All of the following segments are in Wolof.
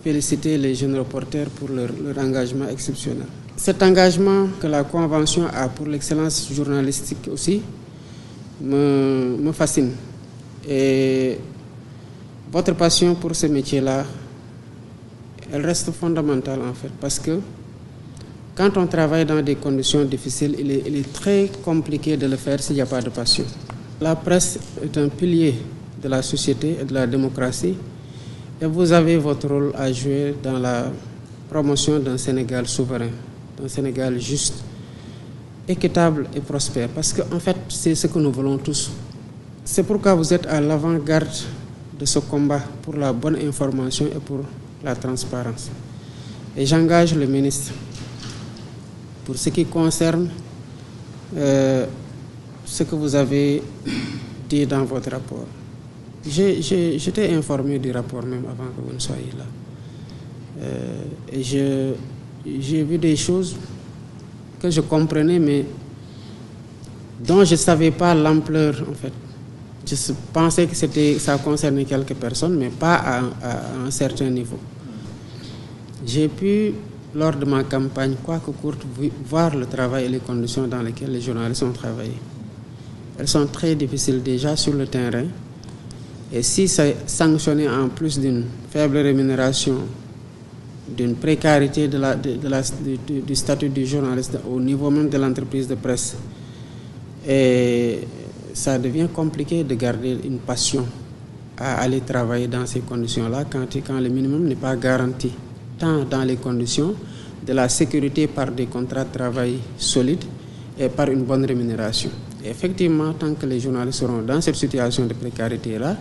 Féliciter les jeunes reporters pour leur engagement exceptionnel. Cet engagement que la Convention a pour l'excellence journalistique aussi me fascine. Et votre passion pour ce métier-là, elle reste fondamentale en fait, parce que quand on travaille dans des conditions difficiles, il est très compliqué de le faire s'il n'y a pas de passion. La presse est un pilier de la société et de la démocratie, et vous avez votre rôle à jouer dans la promotion d'un Sénégal souverain, d'un Sénégal juste, équitable et prospère, parce qu'en fait, c'est ce que nous voulons tous. C'est pourquoi vous êtes à l'avant-garde de ce combat pour la bonne information et pour la transparence. Et j'engage le ministre pour ce qui concerne ce que vous avez dit dans votre rapport. J'étais informé du rapport même avant que vous ne soyez là. Et j'ai vu des choses que je comprenais, mais dont je ne savais pas l'ampleur en fait. Je pensais que ça concernait quelques personnes, mais pas à un certain niveau. J'ai pu, lors de ma campagne, quoique courte, voir le travail et les conditions dans lesquelles les journalistes ont travaillé. Elles sont très difficiles déjà sur le terrain. Et si c'est sanctionné en plus d'une faible rémunération, d'une précarité du statut du journaliste au niveau même de l'entreprise de presse, et ça devient compliqué de garder une passion à aller travailler dans ces conditions-là quand le minimum n'est pas garanti, tant dans les conditions de la sécurité par des contrats de travail solides et par une bonne rémunération. Et effectivement, tant que les journalistes seront dans cette situation de précarité-là,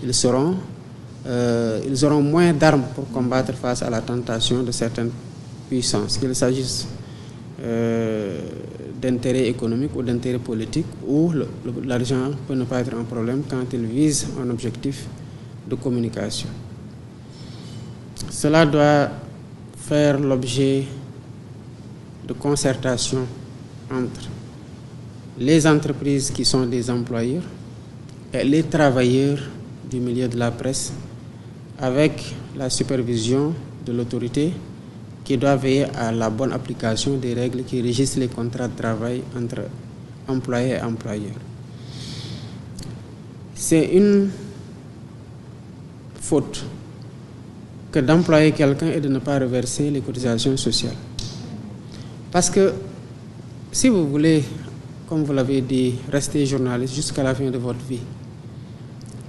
ils auront moins d'armes pour combattre face à la tentation de certaines puissances, qu'il s'agisse d'intérêts économiques ou d'intérêts politiques, où l'argent peut ne pas être un problème quand il vise un objectif de communication. Cela doit faire l'objet de concertation entre les entreprises qui sont des employeurs et les travailleurs du milieu de la presse, avec la supervision de l'autorité qui doit veiller à la bonne application des règles qui régissent les contrats de travail entre employés et employeurs. C'est une faute que d'employer quelqu'un et de ne pas reverser les cotisations sociales. Parce que si vous voulez, comme vous l'avez dit, rester journaliste jusqu'à la fin de votre vie,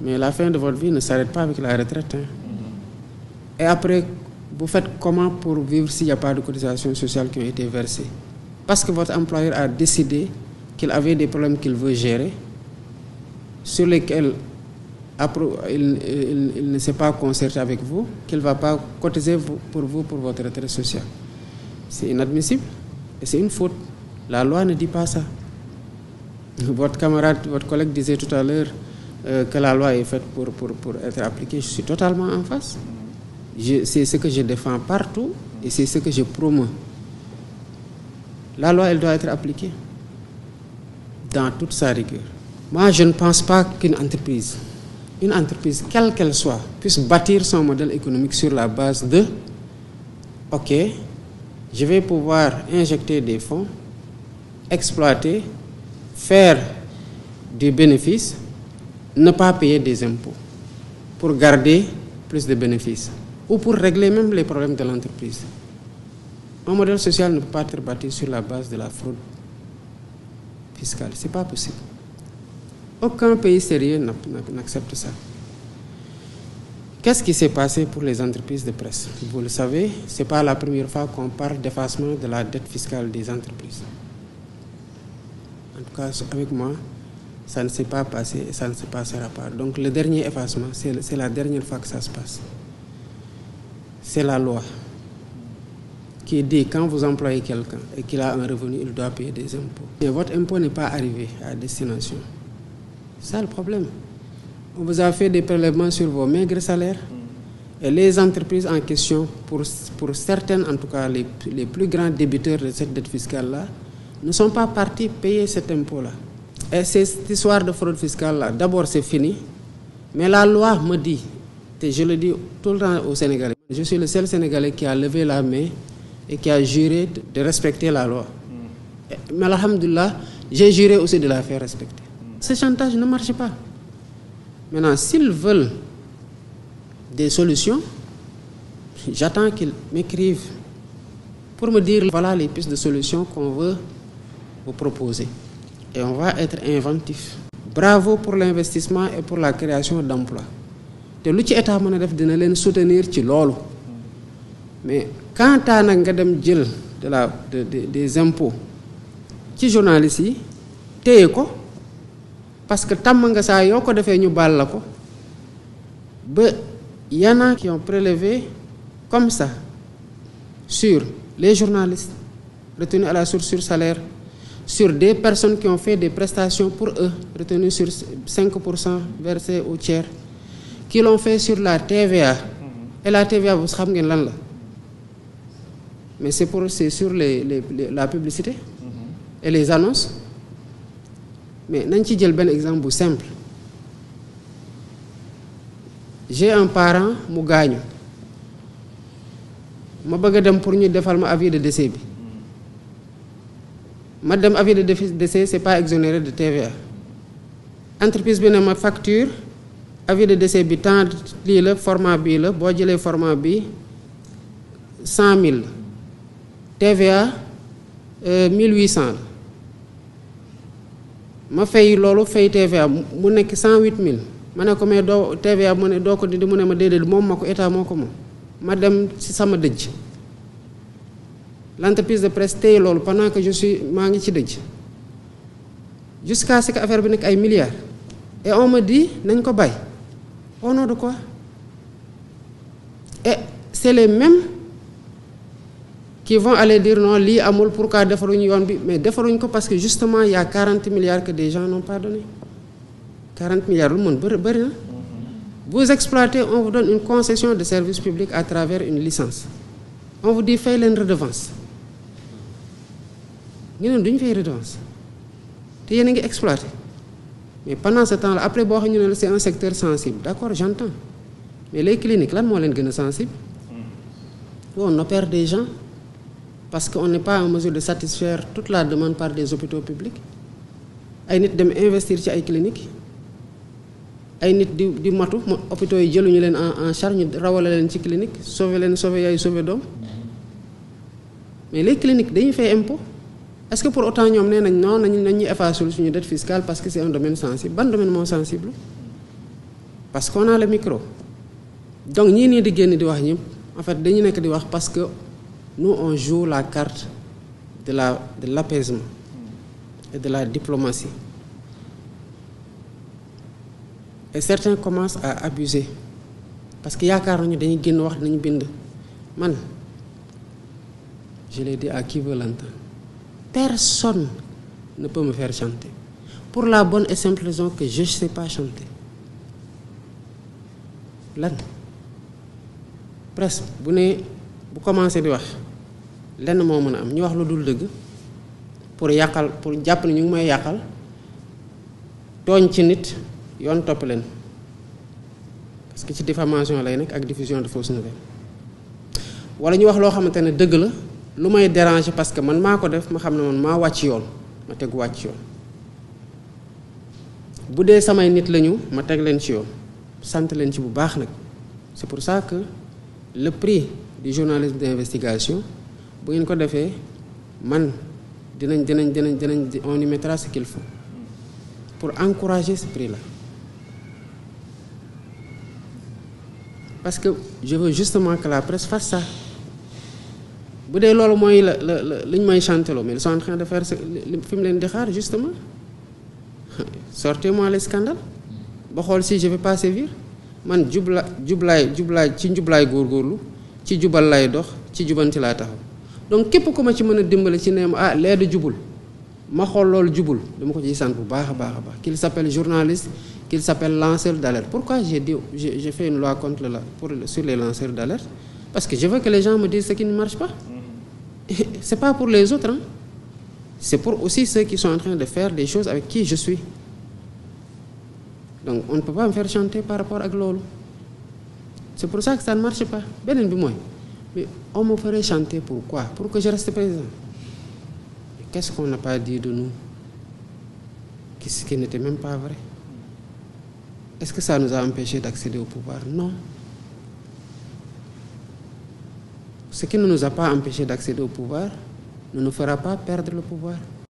mais la fin de votre vie ne s'arrête pas avec la retraite. Et après, vous faites comment pour vivre s'il n'y a pas de cotisations sociales qui ont été versées? Parce que votre employeur a décidé qu'il avait des problèmes qu'il veut gérer, sur lesquels il ne s'est pas concerté avec vous, qu'il ne va pas cotiser pour vous pour votre retraite sociale. C'est inadmissible et c'est une faute. La loi ne dit pas ça. Votre camarade, votre collègue disait tout à l'heure que la loi est faite pour être appliquée. Je suis totalement en face. C'est ce que je défends partout et c'est ce que je promeux. La loi, elle doit être appliquée dans toute sa rigueur. Moi, je ne pense pas qu'une entreprise, quelle qu'elle soit, puisse bâtir son modèle économique sur la base de « Ok, je vais pouvoir injecter des fonds, exploiter, faire du bénéfice, ne pas payer des impôts pour garder plus de bénéfices ou pour régler même les problèmes de l'entreprise. » Un modèle social ne peut pas être bâti sur la base de la fraude fiscale. Ce n'est pas possible. Aucun pays sérieux n'accepte ça. Qu'est-ce qui s'est passé pour les entreprises de presse? Vous le savez, ce n'est pas la première fois qu'on parle d'effacement de la dette fiscale des entreprises. En tout cas, avec moi, ça ne s'est pas passé et ça ne se passera pas. Donc le dernier effacement, c'est la dernière fois que ça se passe. C'est la loi qui dit quand vous employez quelqu'un et qu'il a un revenu, il doit payer des impôts. Et votre impôt n'est pas arrivé à destination. C'est ça le problème. On vous a fait des prélèvements sur vos maigres salaires et les entreprises en question, pour certaines en tout cas, les plus grands débiteurs de cette dette fiscale-là, ne sont pas partis payer cet impôt-là. Et cette histoire de fraude fiscale-là, d'abord c'est fini, mais la loi me dit, et je le dis tout le temps aux Sénégalais, Je suis le seul Sénégalais qui a levé la main et qui a juré de respecter la loi. Mais alhamdoulilah, j'ai juré aussi de la faire respecter. Ce chantage ne marche pas. Maintenant, s'ils veulent des solutions, j'attends qu'ils m'écrivent pour me dire voilà les pistes de solutions qu'on veut vous proposer. Et on va être inventif. Bravo pour l'investissement et pour la création d'emplois. Te lu ci état mën a def dina leen soutenir ci loolu. Mais quand nag nga dem jël des impôts ci journalistes yi téye ko parce que tàmm nga saa yoo ko defee ñu baal la ko ba y en a qui ont prélevé comme ça sur les journalistes retenus à la source sur salaire, sur des personnes qui ont fait des prestations pour eux, retenues sur 5% versés au tiers, qui l'ont fait sur la TVA. Et la TVA, vous savez lan la. Mais c'est sur la publicité et les annonces. Mais nañ ci jël benn exemple simple. J'ai un parent mu gaañu ma bëgg a dem pour ñu defal ma avis de décès bi ma dem avis de décès c'est pas exonéré de TVA. Entreprise bi ne ma facture avis de décès bi tant lii la format bii la boo jëlee format bi 100 000 TVA 1800 la ma fay loolu fay TVA mu nekk 108 000 ma ne ko mais doo TVA mu ne doo ko dindi mu ne ma déedéet moom ma ko état moo ko moom ma dem ci sama dëj l'entreprise de presse téye loolu pendant que maa ngi ci dëj jusqu'à ce que affaire bi nekk ay milliards et on me dit nañ ko bàyyi au nom de quoi et c'est les mêmes qui vont aller dire non lii amul pourquoi defaruñu yoon bi mais defaruñ ko parce que justement il y a 40 milliards que des gens n'ont pas donné 40 milliards lu mën bëri na. Vous exploitez, on vous donne une concession de service public à travers une licence. On vous dit fay leen redevance ñu ne duñ fay redevance te yéen a ngi exploité mais pendant ce temps là après boo xam ñu ne c'est un secteur sensible d'accord j'entends mais les cliniques lan moo leen gën a sensible on opère des gens parce qu'on n'est pas en mesure de satisfaire toute la demande par des hôpitaux publics ay nit dem investir ci ay cliniques ay nit di matu hôpitaux yi jëluñu leen en charge ñu rawale leen ci clinique sauver yaay sauver doom mais les cliniques dañuy fay impôt est-ce que pour autant ñoom nee nañ non nañu effacer suñu dette fiscale parce que c'est un domaine sensible ban domaine moo sensible parce qu'on a le micro donc ñii nii di génn di wax ñëpp en fait dañu nekk di wax parce que nous on joue la carte de l'apaisement et de la diplomatie. Et certains commencent à abuser parce que yaakaar nañu dañuy génn wax nañu bind man je l'ai dit à qui veut l'entendre personne ne peut me faire chanter pour la bonne et simple raison que je sais pas chanter lan presse bu commencé di wax lenn moo mën a am ñu wax lu dul dëgg pour jàpp ne ñu ngi may yàqal tooñ ci nit yoon topp leen parce que ci diffamation lay nekk ak diffusion de fausses nouvelles wala ñu wax loo xamante ne dëgg la lu may déranger parce que man maa ko def ma xam ne man maa wàcc yoon ma tegu wàcc yoon bu dee samay nit lañu ma teg leen ci yoon sant leen ci bu baax nag c'est pour ça que le prix du journalisme d'investigation bu ngeen ko defee man dinañ on y mettra ce qu'il faut pour encourager ce prix-là. Parce que je veux justement que la presse fasse ça. Bu dee loolu mooy liñ may chanteloo mais ils sont en train de faire fi mu leen di xaar justement sortez-moi les scandales ba xool si je vais pas sévir man jublaay ci njublaay góorgóorlu ci jubal lay dox ci jubanti laa taxaw donc képp ku ma ci mën a dimbale ci neem lee da jubul ma xool loolu jubul dama ko ciy sant bu baax a baax qu'il s'appelle journaliste qu'il s'appelle lanceur d'alerte. Pourquoi j'ai fait une loi sur les lanceurs d'alerte? Parce que je veux que les gens me disent ce qui ne marche pas. C'est pas pour les autres, hein. C'est pour aussi ceux qui sont en train de faire des choses avec qui je suis. Donc on ne peut pas me faire chanter par rapport à loolu. C'est pour ça que ça ne marche pas. Mais on me ferait chanter pourquoi? Pour que je reste président. Qu'est-ce qu'on n'a pas dit de nous? Ce qui n'était même pas vrai. Est-ce que ça nous a empêchés d'accéder au pouvoir? Non. Ce qui ne nous a pas empêchés d'accéder au pouvoir ne nous fera pas perdre le pouvoir.